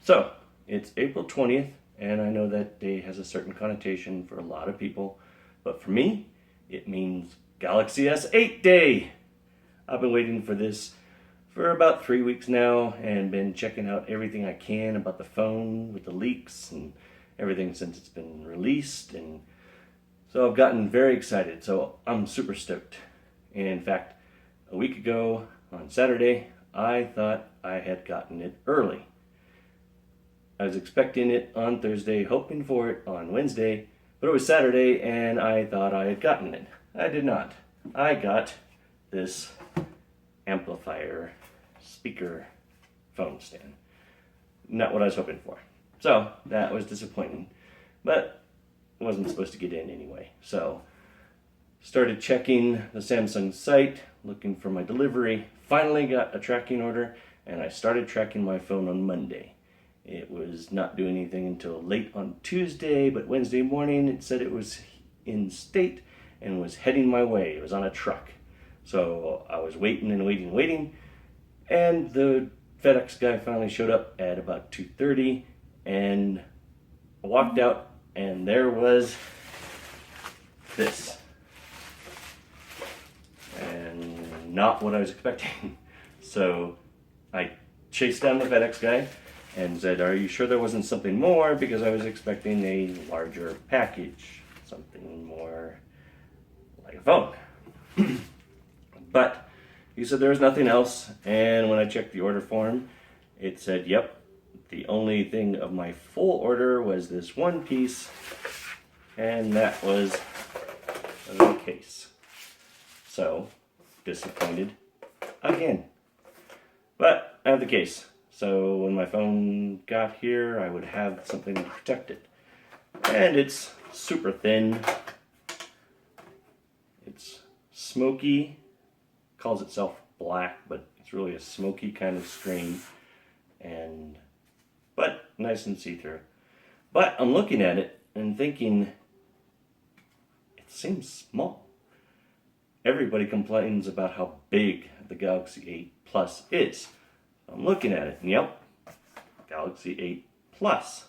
So, it's April 20th, and I know that day has a certain connotation for a lot of people, but for me, it means Galaxy S8 Day. I've been waiting for this for about 3 weeks now, and been checking out everything I can about the phone with the leaks and everything since it's been released, and so I've gotten very excited, so I'm super stoked. And in fact, a week ago on Saturday, I thought I had gotten it early. I was expecting it on Thursday, hoping for it on Wednesday, but it was Saturday and I thought I had gotten it. I did not. I got this amplifier speaker phone stand. Not what I was hoping for. So that was disappointing, but I wasn't supposed to get in anyway. So started checking the Samsung site, looking for my delivery, finally got a tracking order, and I started tracking my phone on Monday. It was not doing anything until late on Tuesday, but Wednesday morning it said it was in state and was heading my way. It was on a truck. So I was waiting and waiting and waiting, and the FedEx guy finally showed up at about 2:30, and I walked out and there was this. And not what I was expecting. So I chased down the FedEx guy and said, "Are you sure there wasn't something more?" Because I was expecting a larger package, something more like a phone. But he said there was nothing else, and when I checked the order form, it said, yep, the only thing of my full order was this one piece, and that was the case. So, disappointed again. But I have the case. So when my phone got here, I would have something to protect it. And it's super thin. It's smoky. Calls itself black, but it's really a smoky kind of screen. But nice and see-through. But I'm looking at it and thinking, it seems small. Everybody complains about how big the Galaxy 8 Plus is. I'm looking at it, and yep, Galaxy 8 Plus.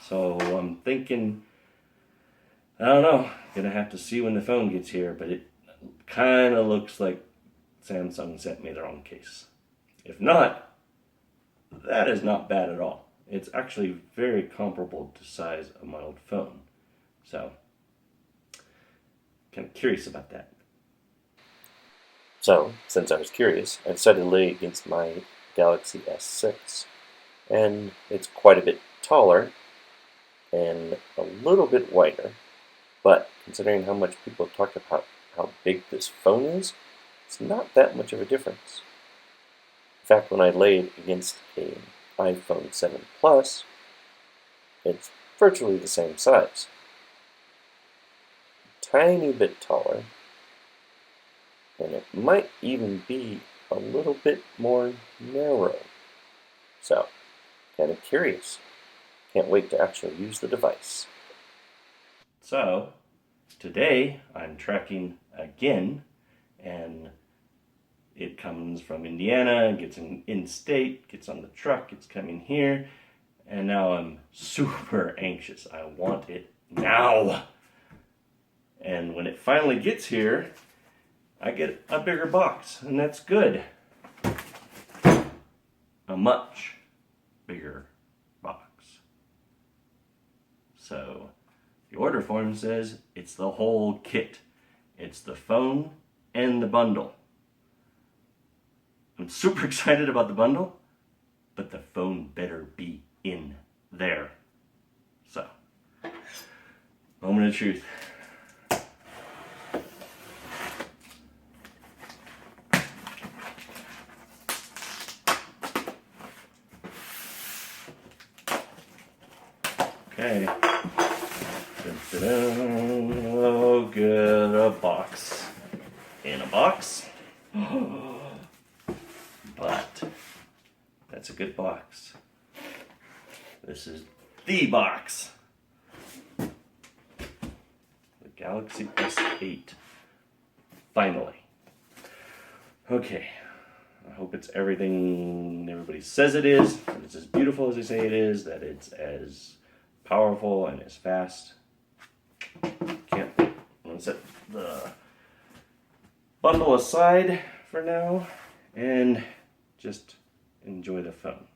So I'm thinking, I don't know, gonna have to see when the phone gets here, but it kind of looks like Samsung sent me their own case. If not, that is not bad at all. It's actually very comparable to size of my old phone. So, kind of curious about that. So, since I was curious, I decided to lay against my Galaxy S6, and it's quite a bit taller and a little bit wider, but considering how much people have talked about how big this phone is, it's not that much of a difference. In fact, when I lay it against an iPhone 7 Plus, it's virtually the same size. Tiny bit taller, and it might even be a little bit more narrow. So, kind of curious. Can't wait to actually use the device. So, today I'm tracking again, and it comes from Indiana, gets in state, gets on the truck, it's coming here, and now I'm super anxious. I want it now. And when it finally gets here, I get a bigger box, and that's good. A much bigger box. So, the order form says it's the whole kit. It's the phone and the bundle. I'm super excited about the bundle, but the phone better be in there. So, moment of truth. Okay. Oh, good. A box. In a box. But that's a good box. This is the box. The Galaxy S8. Finally. Okay. I hope it's everything everybody says it is. it's as beautiful as they say it is, that it's as powerful and as fast. Can't wait. I'm gonna set the bundle aside for now and just enjoy the phone.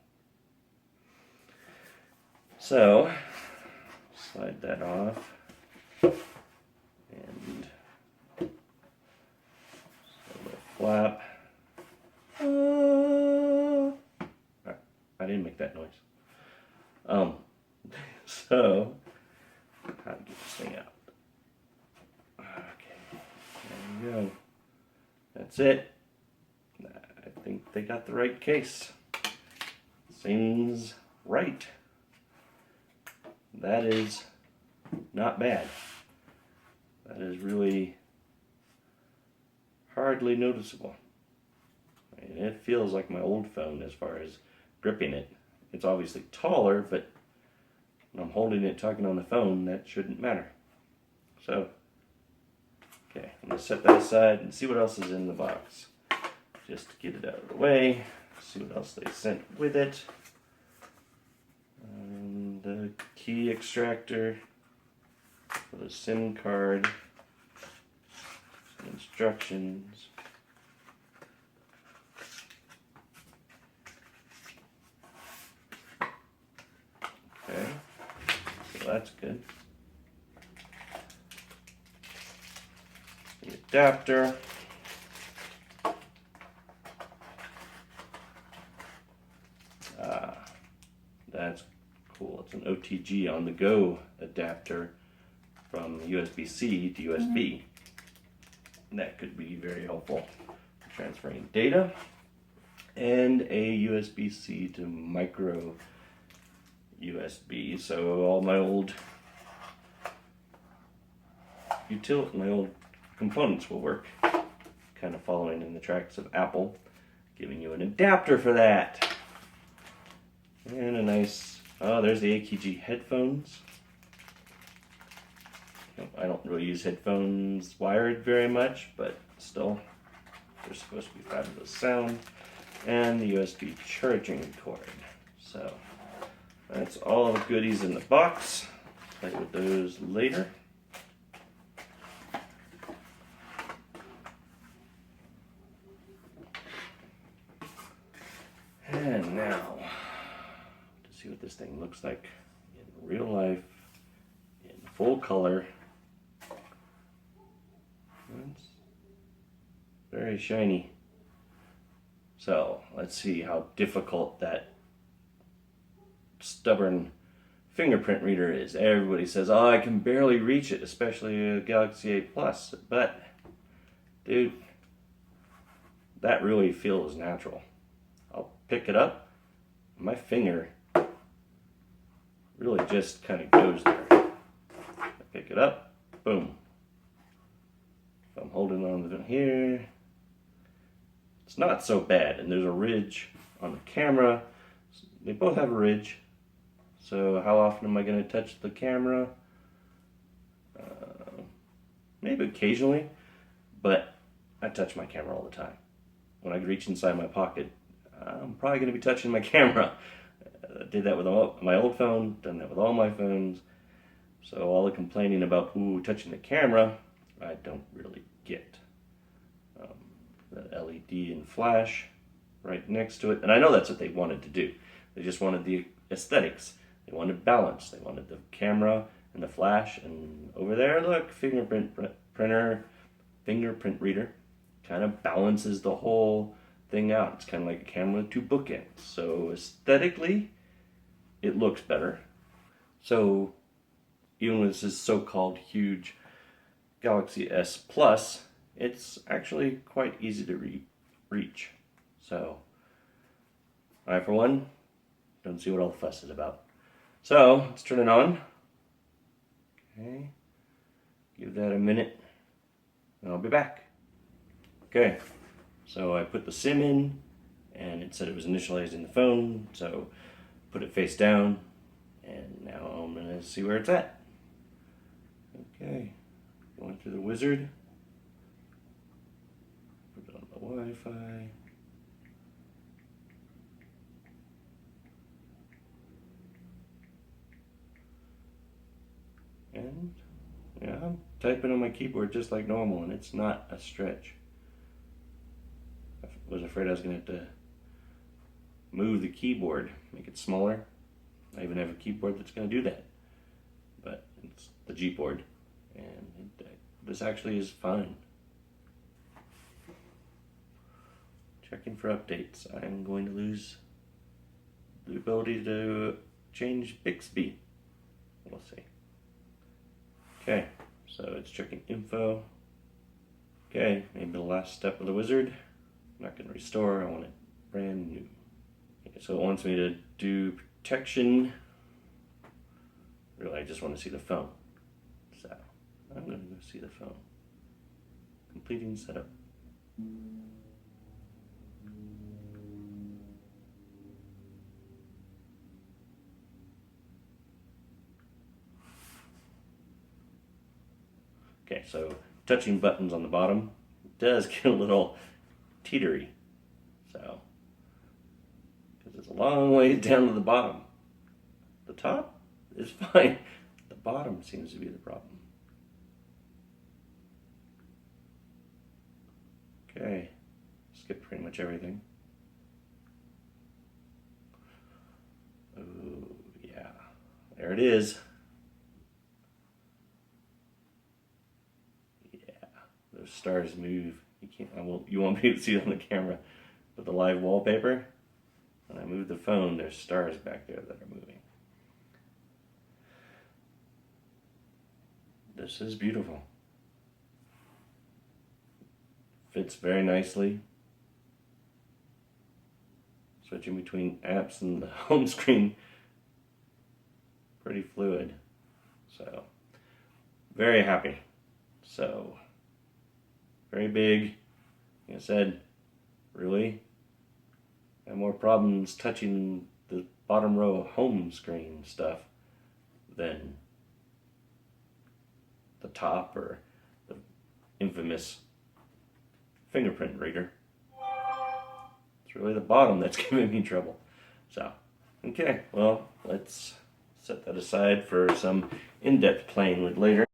So, slide that off and a little flap. I didn't make that noise. So, how to get this thing out? Okay, there we go. That's it. I think they got the right case. Seems right. That is not bad. That is really hardly noticeable. And it feels like my old phone as far as gripping it. It's obviously taller, but when I'm holding it, talking on the phone, that shouldn't matter. So, okay, I'm going to set that aside and see what else is in the box. Just to get it out of the way, see what else they sent with it. And the key extractor for the SIM card, some instructions. Okay, so that's good. The adapter. That's cool. It's an OTG on the go adapter from USB-C to USB. And that could be very helpful for transferring data. And a USB-C to micro USB. So all my old my old components will work. Kind of following in the tracks of Apple, giving you an adapter for that. And a nice, oh, there's the AKG headphones. I don't really use headphones wired very much, but still, they're supposed to be fabulous sound. And the USB charging cord. So, that's all the goodies in the box. Play with those later. And now, to see what this thing looks like in real life, in full color. It's very shiny. So, let's see how difficult that stubborn fingerprint reader is. Everybody says, oh, I can barely reach it, especially a Galaxy 8 Plus. But, dude, that really feels natural. I'll pick it up, my finger really just kind of goes there. I pick it up, boom. If I'm holding on to it here, it's not so bad. And there's a ridge on the camera. They both have a ridge. So how often am I going to touch the camera? Maybe occasionally, but I touch my camera all the time. When I reach inside my pocket, I'm probably going to be touching my camera. I did that with my old phone, done that with all my phones. So all the complaining about, ooh, touching the camera, I don't really get. The LED and flash right next to it. And I know that's what they wanted to do. They just wanted the aesthetics. They wanted balance. They wanted the camera and the flash. And over there, look, fingerprint reader. Kind of balances the whole thing out. It's kind of like a camera with two bookends. So aesthetically, it looks better. So even with this so-called huge Galaxy S Plus, it's actually quite easy to reach. So I, for one, don't see what all the fuss is about. So let's turn it on. Okay, give that a minute, and I'll be back. Okay, so I put the SIM in, and it said it was initializing the phone, so put it face down, and now I'm going to see where it's at. Okay, going through the wizard, put it on the Wi-Fi. Yeah, I'm typing on my keyboard just like normal, and it's not a stretch. I was afraid I was going to have to move the keyboard, make it smaller. I even have a keyboard that's going to do that, but it's the G board, and this actually is fine. Checking for updates. I'm going to lose the ability to change Bixby. We'll see. Okay, so it's checking info. Okay, maybe the last step of the wizard. I'm not going to restore, I want it brand new. Okay, so it wants me to do protection. Really, I just want to see the phone. So, I'm going to go see the phone. Completing setup. Okay, so touching buttons on the bottom does get a little teetery. So, because it's a long way down to the bottom. The top is fine. The bottom seems to be the problem. Okay, skip pretty much everything. Oh, yeah, there it is. Those stars move. You won't be able to see it on the camera, but the live wallpaper, when I move the phone, there's stars back there that are moving. This is beautiful. Fits very nicely. Switching between apps and the home screen, pretty fluid. So, very happy. So, very big. Like I said, really, I have more problems touching the bottom row home screen stuff than the top or the infamous fingerprint reader. It's really the bottom that's giving me trouble. So, okay, well, let's set that aside for some in-depth playing with later.